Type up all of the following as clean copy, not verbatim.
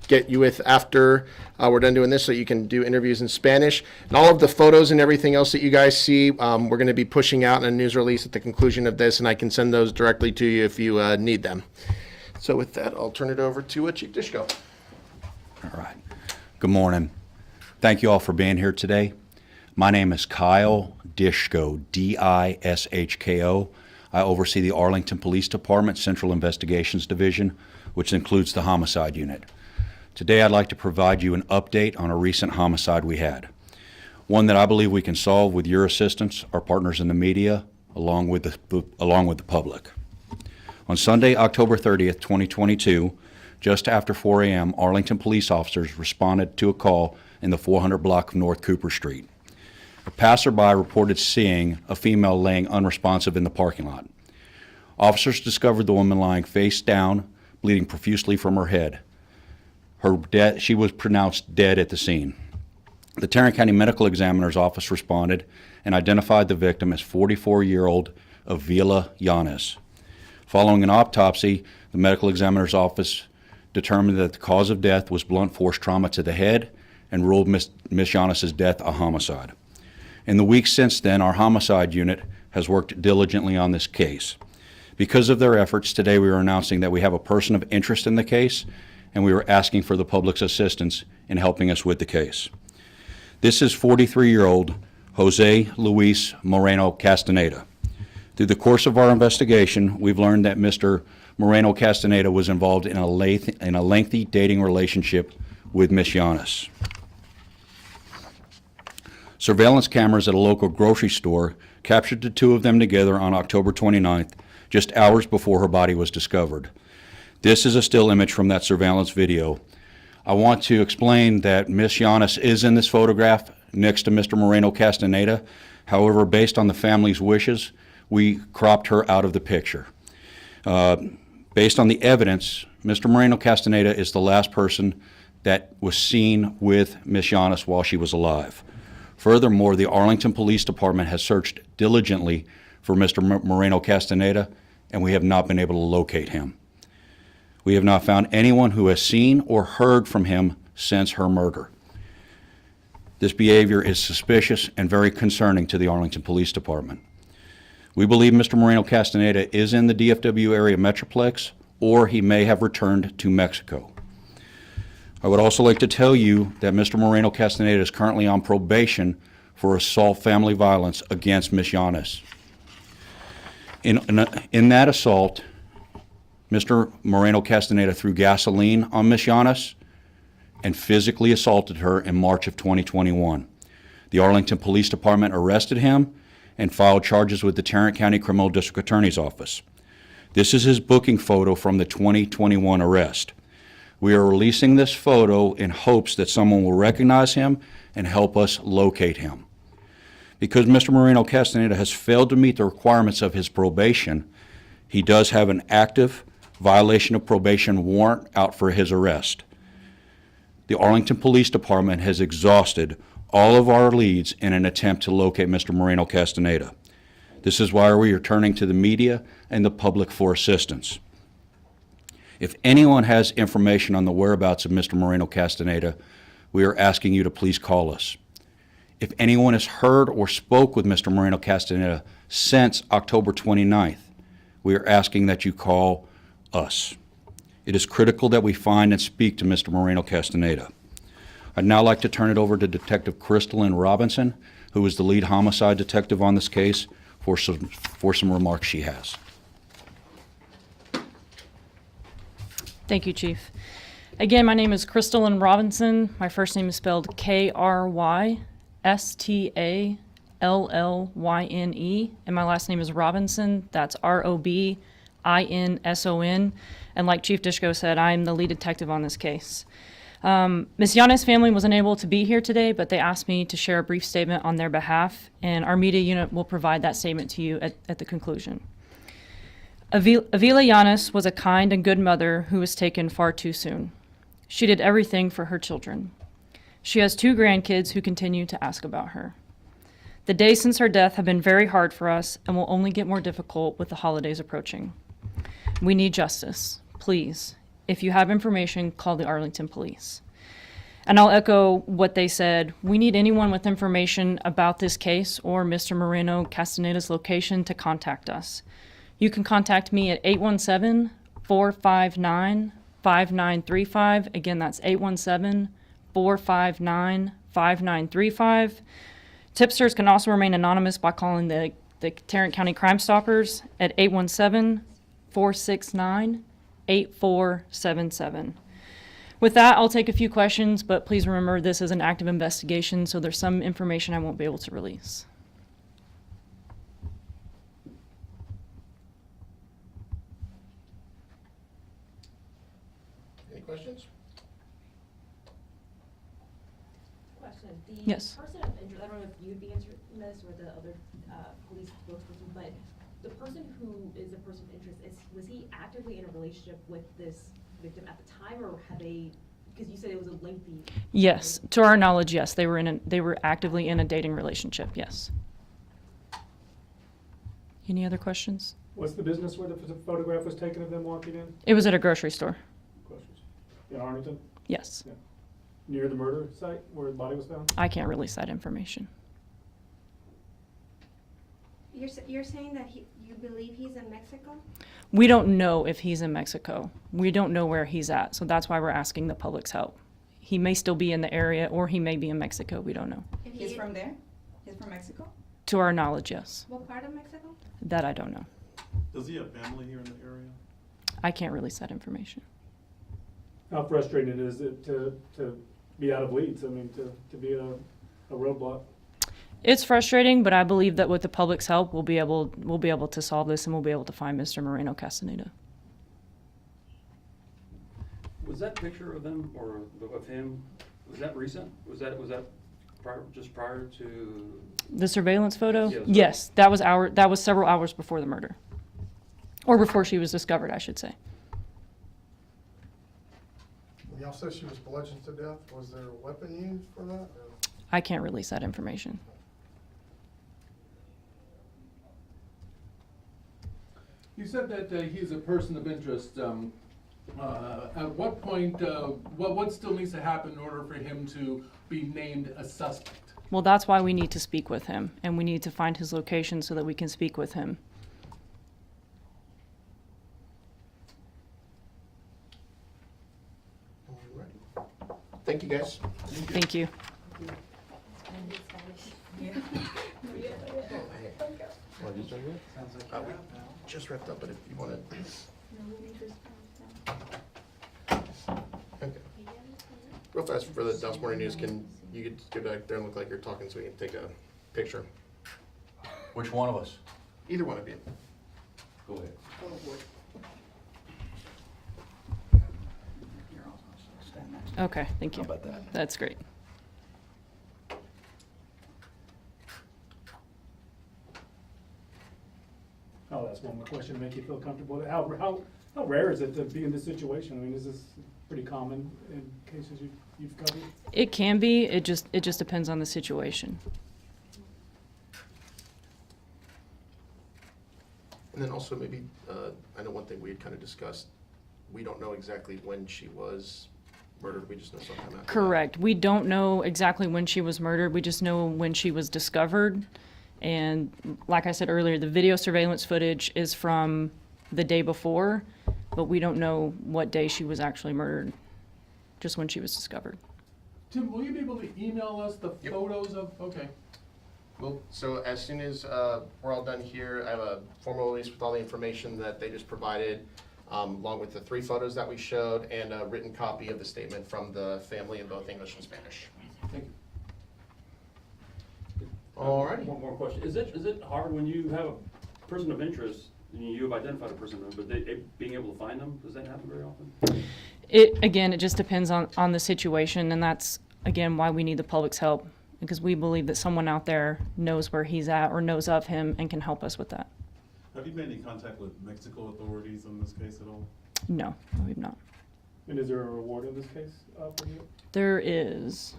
get you with after we're done doing this, so you can do interviews in Spanish. And all of the photos and everything else that you guys see, we're going to be pushing out in a news release at the conclusion of this, and I can send those directly to you if you need them. So with that, I'll turn it over to Chief Dishko. All right. Good morning. Thank you all for being here today. My name is Kyle Dishko, D-I-S-H-K-O. I oversee the Arlington Police Department Central Investigations Division, which includes the homicide unit. Today I'd like to provide you an update on a recent homicide we had. One that I believe we can solve with your assistance, our partners in the media, along with the public. On Sunday, October 30th, 2022, just after 4 a.m., Arlington police officers responded to a call in the 400 block of North Cooper Street. A passerby reported seeing a female laying unresponsive in the parking lot. Officers discovered the woman lying face down, bleeding profusely from her head. She was pronounced dead at the scene. The Tarrant County Medical Examiner's Office responded and identified the victim as 44-year-old Evila Yanes. Following an autopsy, the Medical Examiner's Office determined that the cause of death was blunt force trauma to the head and ruled Ms. Yanes' death a homicide. In the weeks since then, our homicide unit has worked diligently on this case. Because of their efforts, today we are announcing that we have a person of interest in the case, and we are asking for the public's assistance in helping us with the case. This is 43-year-old Jose Luis Moreno Castaneda. Through the course of our investigation, we've learned that Mr. Moreno Castaneda was involved in a lengthy dating relationship with Ms. Yanes. Surveillance cameras at a local grocery store captured the two of them together on October 29th, just hours before her body was discovered. This is a still image from that surveillance video. I want to explain that Ms. Yanes is in this photograph next to Mr. Moreno Castaneda. However, based on the family's wishes, we cropped her out of the picture. Based on the evidence, Mr. Moreno Castaneda is the last person that was seen with Ms. Yanes while she was alive. Furthermore, the Arlington Police Department has searched diligently for Mr. Moreno Castaneda, and we have not been able to locate him. We have not found anyone who has seen or heard from him since her murder. This behavior is suspicious and very concerning to the Arlington Police Department. We believe Mr. Moreno Castaneda is in the DFW area metroplex, or he may have returned to Mexico. I would also like to tell you that Mr. Moreno Castaneda is currently on probation for assault family violence against Ms. Yanes. In that assault, Mr. Moreno Castaneda threw gasoline on Ms. Yanes and physically assaulted her in March of 2021. The Arlington Police Department arrested him and filed charges with the Tarrant County Criminal District Attorney's Office. This is his booking photo from the 2021 arrest. We are releasing this photo in hopes that someone will recognize him and help us locate him. Because Mr. Moreno Castaneda has failed to meet the requirements of his probation, he does have an active violation of probation warrant out for his arrest. The Arlington Police Department has exhausted all of our leads in an attempt to locate Mr. Moreno Castaneda. This is why we are turning to the media and the public for assistance. If anyone has information on the whereabouts of Mr. Moreno Castaneda, we are asking you to please call us. If anyone has heard or spoke with Mr. Moreno Castaneda since October 29th, we are asking that you call us. It is critical that we find and speak to Mr. Moreno Castaneda. I'd now like to turn it over to Detective Crystalline Robinson, who is the lead homicide detective on this case, for some remarks she has. Thank you, Chief. Again, my name is Crystalline Robinson. My first name is spelled Krystalllyne, and my last name is Robinson. That's Robinson. And like Chief Dishko said, I'm the lead detective on this case. Ms. Yanes' family was unable to be here today, but they asked me to share a brief statement on their behalf, and our media unit will provide that statement to you at the conclusion. Evila Yanes was a kind and good mother who was taken far too soon. She did everything for her children. She has 2 grandkids who continue to ask about her. The days since her death have been very hard for us and will only get more difficult with the holidays approaching. We need justice. Please, If you have information, call the Arlington Police. And I'll echo what they said. We need anyone with information about this case or Mr. Moreno Castaneda's location to contact us. You can contact me at 817-459-5935. Again, that's 817-459-5935. Tipsters can also remain anonymous by calling the Tarrant County Crime Stoppers at 817-469-8477. With that, I'll take a few questions, but please remember this is an active investigation, so there's some information I won't be able to release. Any questions? Question. The Yes. person of interest, I don't know if you'd be interested in this or the other police spokesperson, but the person who is the person of interest, was he actively in a relationship with this victim at the time, or had they, because you said it was a lengthy. Yes, to our knowledge, yes, they were actively in a dating relationship, yes. Any other questions? What's the business where the photograph was taken of them walking in? It was at a grocery store, Questions? In Arlington, yes. near the murder site where the body was found? I can't release that information. You're saying that you believe he's in Mexico? We don't know if he's in Mexico. We don't know where he's at, so that's why we're asking the public's help. He may still be in the area, or he may be in Mexico, we don't know. If He's from there? He's from Mexico? To our knowledge, yes. What part of Mexico? That I don't know. Does he have family here in the area? I can't release that information. How frustrating is it to be out of leads? I mean, to be a roadblock? It's frustrating, but I believe that with the public's help, we'll be able to solve this, and we'll be able to find Mr. Moreno Castaneda. Was that picture of them or of him, was that recent? Was that prior to? The surveillance photo? Yes. Yes, that was several hours before the murder. Or before she was discovered, I should say. Y'all said she was bludgeoned to death. Was there a weapon used for that? Or? I can't release that information. You said that he's a person of interest. At what point, what still needs to happen in order for him to be named a suspect? Well, that's why we need to speak with him, and we need to find his location so that we can speak with him. All right. Thank you, guys. Thank you. We just wrapped up, but if you want to. Okay. Real fast for the Dallas Morning News, can you get back there and look like you're talking so we can take a picture? Which one of us? Either one of you. Go ahead. Okay, thank you. How about that? That's great. I'll ask one more question to make you feel comfortable. How rare is it to be in this situation? I mean, is this pretty common in cases you've covered? It can be. It just depends on the situation. And then also maybe, I know one thing we had kind of discussed, we don't know exactly when she was murdered, we just know sometime after that. Correct. We don't know exactly when she was murdered. We just know when she was discovered. And like I said earlier, the video surveillance footage is from the day before, but we don't know what day she was actually murdered, just when she was discovered. Tim, will you be able to email us the Yep. photos of, okay. Well, so as soon as we're all done here, I have a formal release with all the information that they just provided, along with the 3 photos that we showed, and a written copy of the statement from the family in both English and Spanish. Thank you. All righty. One more question. Is it hard when you have a person of interest, and you've identified a person, but being able to find them, does that happen very often? Again, it just depends on the situation, and that's, again, why we need the public's help, because we believe that someone out there knows where he's at or knows of him and can help us with that. Have you made any contact with Mexico authorities on this case at all? No, we've not. And is there a reward in this case for you? There is.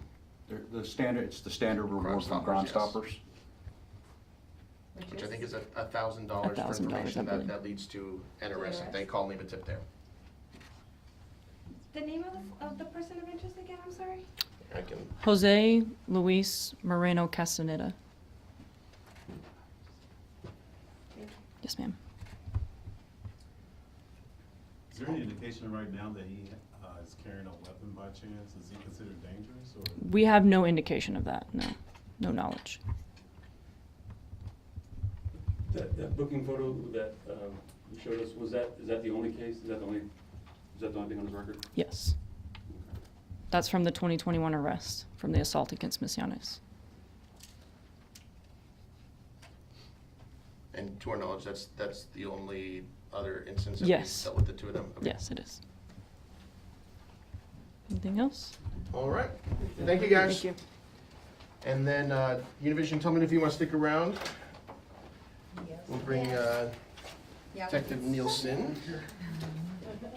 It's the standard reward from Crime Stoppers. Which I think is $1,000 for $1,000, information I believe. that leads to an arrest if they call and leave a tip there. The name of the person of interest again, I'm sorry? I can, Jose Luis Moreno Castaneda. Yes, ma'am. Is there any indication right now that he is carrying a weapon by chance? Is he considered dangerous or? We have no indication of that, no. No knowledge. That booking photo that you showed us, is that the only case? Is that the only thing on his record? Yes. That's from the 2021 arrest, from the assault against Ms. Yanes. and to our knowledge, that's the only other instance that we've Yes. dealt with the two of them? Okay. Yes, it is. Anything else? All right. Thank you, guys. Thank you. And then Univision, tell me if you want to stick around. We'll bring Detective Nielsen.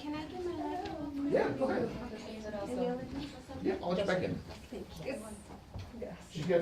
Can I get my laptop? Yeah, go ahead. Evila? Yeah, I'll let you back in. Thank you. She's got